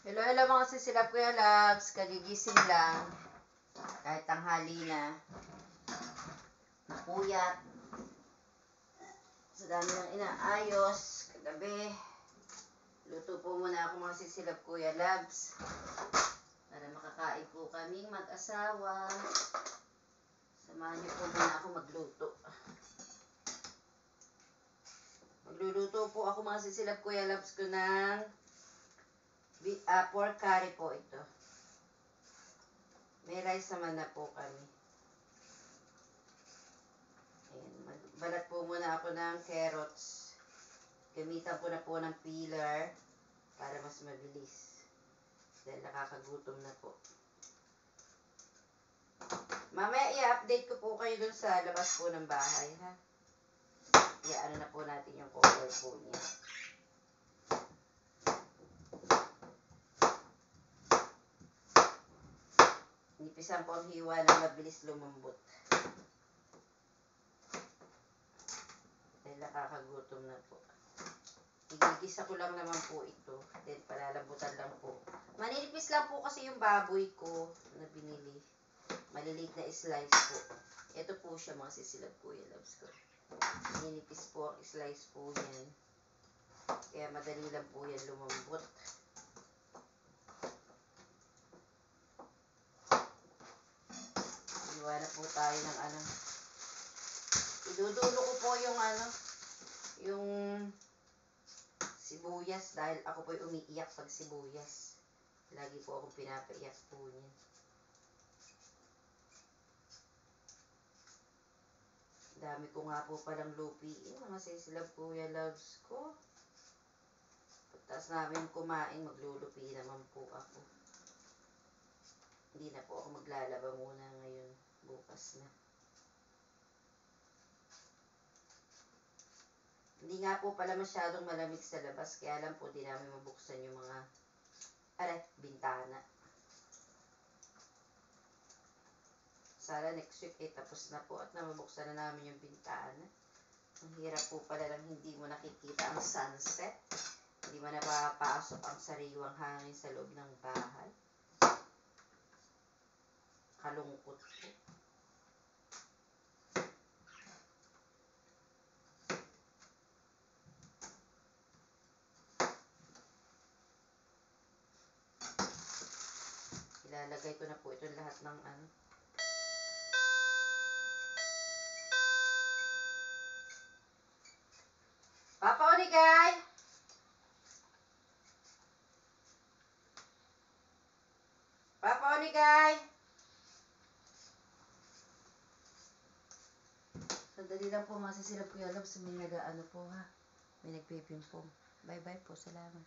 Hello, hello mga sisilap ko yung labs. Kagigising lang. Kahit tanghali na. Napuyat. Sa dami ng inaayos. Kagabi. Luto po muna ako mga sisilap ko yung labs. Para makakain po kaming mag-asawa. Samahan niyo po muna ako magluto. Magluluto po ako mga sisilap ko yung labs ko ng pork curry po ito. May rice naman na po kami. Ayan, balat po muna ako ng carrots. Gamitan ko na po ng peeler para mas mabilis. Dahil nakakagutom na po. Mamaya i-update ko po kayo dun sa labas po ng bahay, ha? I-ano na po natin yung color po niya. Nipisan po ang hiwa na mabilis lumambot. Dahil nakakagutom na po. Igigisa ko lang naman po ito. Then palalambutan lang po. Maninipis lang po kasi yung baboy ko na binili. Maliliit na slice po. Ito po siya mga sisilap ko yung loves ko. Maninipis po ang slice po yan. Kaya madali lang po yan lumambot. Iwa na po tayo ng ano. Idudulo ko po yung ano. Yung sibuyas dahil ako po'y umiiyak pag sibuyas. Lagi po akong pinapaiyak po niya. Dami ko nga po palang lupiin. Mga sisilap po yung loves ko. Pagtas namin kumain, maglulupi naman po ako. Hindi na po ako maglalaba muna ngayon. Bukas na. Hindi nga po pala masyadong malamig sa labas. Kaya lang po di namin mabuksan yung mga bintana. Sana next week tapos na po at namabuksan na namin yung bintana. Ang hirap po pala lang hindi mo nakikita ang sunset. Hindi mo napapasok ang sariwang hangin sa loob ng bahay. Kalungkot po. Ilalagay ko na po ito lahat ng ano. Papa Onigay! Papa Onigay! Sandali lang po mga sisilap ko yung alam sa may nag-ano po ha. May nagpipimpong. Bye bye po. Salamat.